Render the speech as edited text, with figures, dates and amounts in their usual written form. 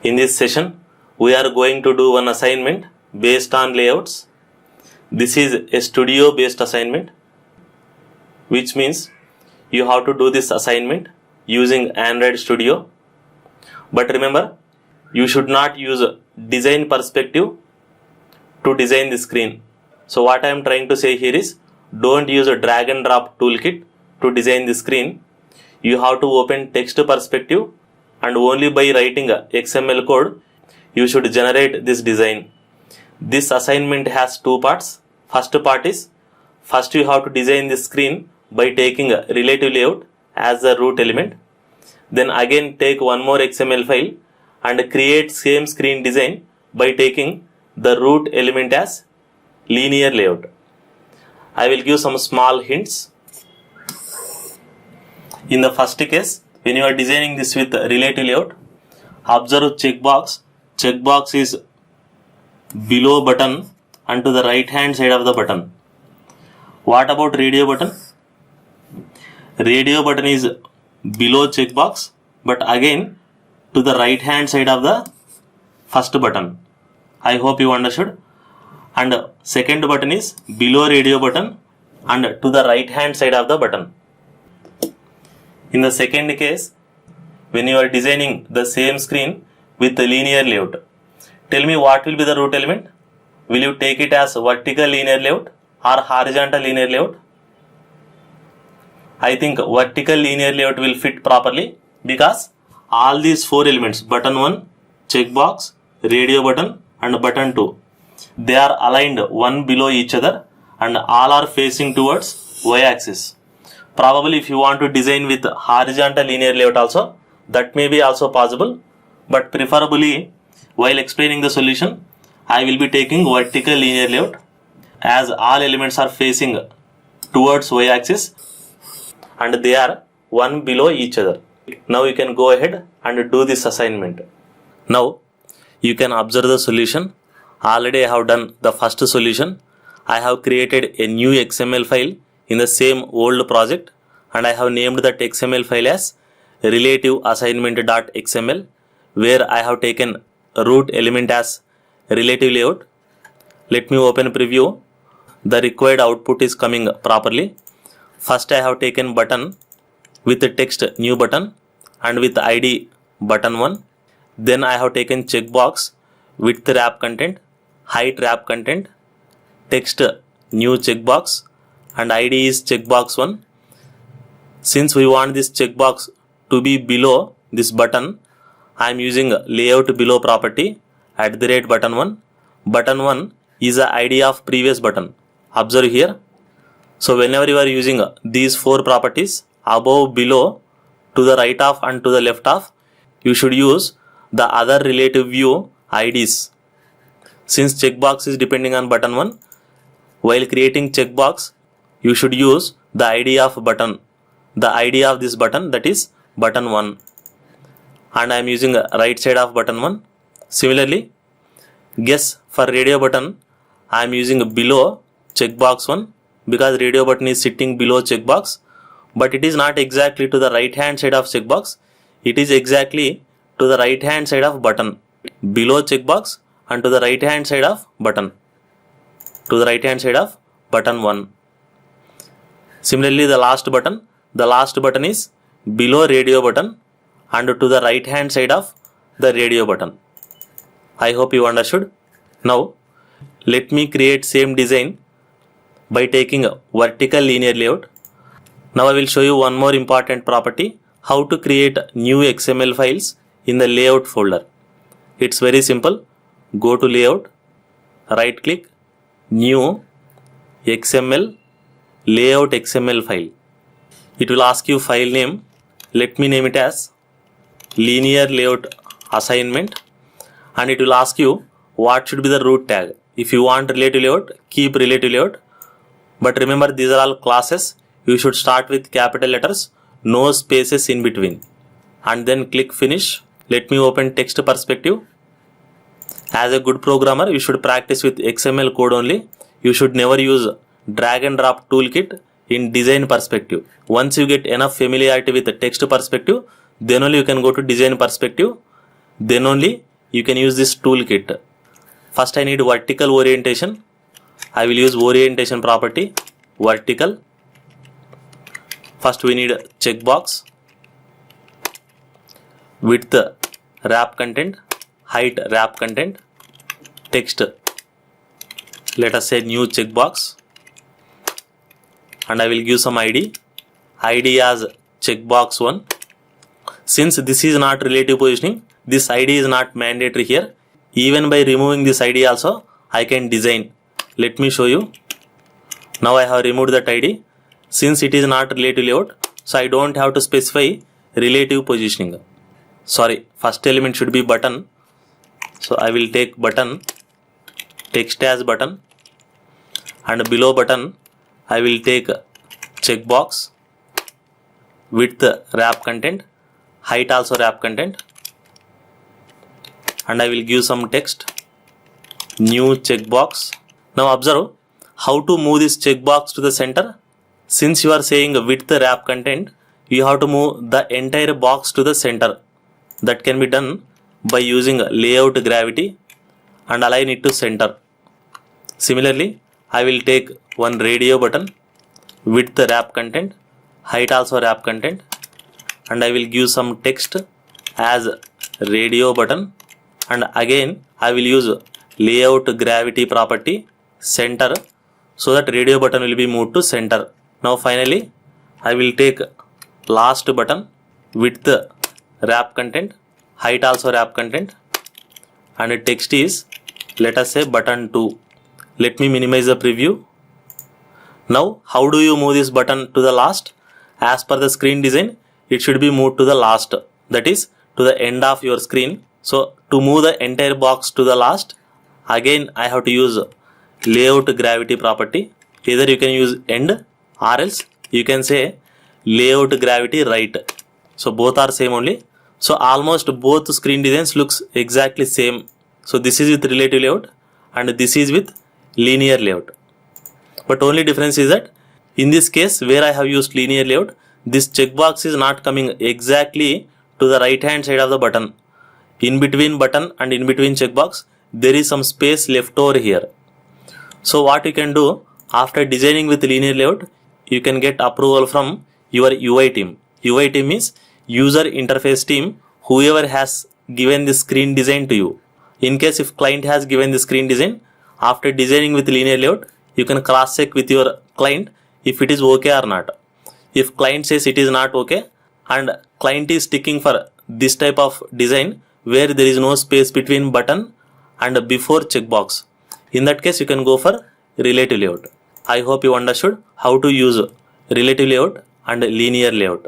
In this session, we are going to do one assignment based on layouts. This is a studio based assignment, which means you have to do this assignment using Android Studio. But remember, you should not use design perspective to design the screen. So what I am trying to say here is, don't use a drag and drop toolkit to design the screen. You have to open text perspective, and only by writing a XML code you should generate this design. This assignment has two parts. First part is, first you have to design the screen by taking a relative layout as the root element. Then again take one more XML file and create same screen design by taking the root element as linear layout. I will give some small hints. In the first case, when you are designing this with relative layout, observe checkbox. Checkbox is below button and to the right hand side of the button. What about radio button? Radio button is below checkbox, but again to the right hand side of the first button. I hope you understood. And second button is below radio button and to the right hand side of the button. In the second case, when you are designing the same screen with the linear layout, tell me what will be the root element? Will you take it as vertical linear layout or horizontal linear layout? I think vertical linear layout will fit properly because all these four elements, button 1, checkbox, radio button and button 2, they are aligned one below each other and all are facing towards y-axis. Probably if you want to design with horizontal linear layout also, that may be also possible, but preferably while explaining the solution, I will be taking vertical linear layout as all elements are facing towards y-axis and they are one below each other. Now you can go ahead and do this assignment. Now you can observe the solution. Already I have done the first solution. I have created a new XML file in the same old project and I have named that XML file as relative assignment.xml, where I have taken root element as relative layout. Let me open preview. The required output is coming properly. First I have taken button with the text new button and with ID button 1. Then I have taken checkbox width wrap content, height wrap content, text new checkbox and ID is checkbox 1. Since we want this checkbox to be below this button, I am using layout below property @ button 1. Button 1 is the ID of previous button. Observe here. So whenever you are using these four properties, above, below, to the right of and to the left of, you should use the other relative view IDs. Since checkbox is depending on button 1, while creating checkbox, you should use the ID of button, the ID of this button, that is button 1. And I am using right side of button 1. Similarly, guess for radio button, I am using below checkbox 1 because radio button is sitting below checkbox, but it is not exactly to the right hand side of checkbox. It is exactly to the right hand side of button, below checkbox and to the right hand side of button, to the right hand side of button 1. Similarly, the last button is below radio button and to the right hand side of the radio button. I hope you understood. Now let me create same design by taking a vertical linear layout. Now I will show you one more important property, how to create new XML files in the layout folder. It's very simple. Go to layout, right click, new XML, layout XML file. It will ask you file name. Let me name it as linear layout assignment, and it will ask you what should be the root tag. If you want relative layout, keep relative layout, but remember these are all classes. You should start with capital letters, no spaces in between, and then click finish. Let me open text perspective. As a good programmer, you should practice with XML code only. You should never use drag and drop toolkit in design perspective. Once you get enough familiarity with the text perspective, then only you can go to design perspective. Then only you can use this toolkit. First I need vertical orientation. I will use orientation property, vertical. First we need checkbox, width wrap content, height wrap content, text, let us say new checkbox, and I will give some ID as checkbox 1. Since this is not relative positioning, this ID is not mandatory here. Even by removing this ID also, I can design. Let me show you. Now I have removed that ID. Since it is not relative layout, so I don't have to specify relative positioning. Sorry, first element should be button. So I will take button, text as button, and below button I will take checkbox, width wrap content, height also wrap content, and I will give some text, new checkbox. Now observe how to move this checkbox to the center. Since you are saying width wrap content, you have to move the entire box to the center. That can be done by using layout gravity and align it to center. Similarly, I will take one radio button, width wrap content, height also wrap content, and I will give some text as radio button, and again I will use layout gravity property, center, so that radio button will be moved to center. Now finally I will take last button, width wrap content, height also wrap content, and the text is, let us say, button 2. Let me minimize the preview. Now how do you move this button to the last? As per the screen design, it should be moved to the last, that is to the end of your screen. So to move the entire box to the last, again I have to use layout gravity property. Either you can use end or else you can say layout gravity right. So both are same only. So almost both screen designs looks exactly same. So this is with relative layout and this is with linear layout. But only difference is that in this case where I have used linear layout, this checkbox is not coming exactly to the right hand side of the button. In between button and in between checkbox, there is some space left over here. So what you can do, after designing with linear layout, you can get approval from your UI team. UI team means user interface team, whoever has given the screen design to you. In case if client has given the screen design, after designing with linear layout, you can cross check with your client if it is okay or not. If client says it is not okay and client is sticking for this type of design where there is no space between button and before checkbox, in that case you can go for relative layout. I hope you understood how to use relative layout and linear layout.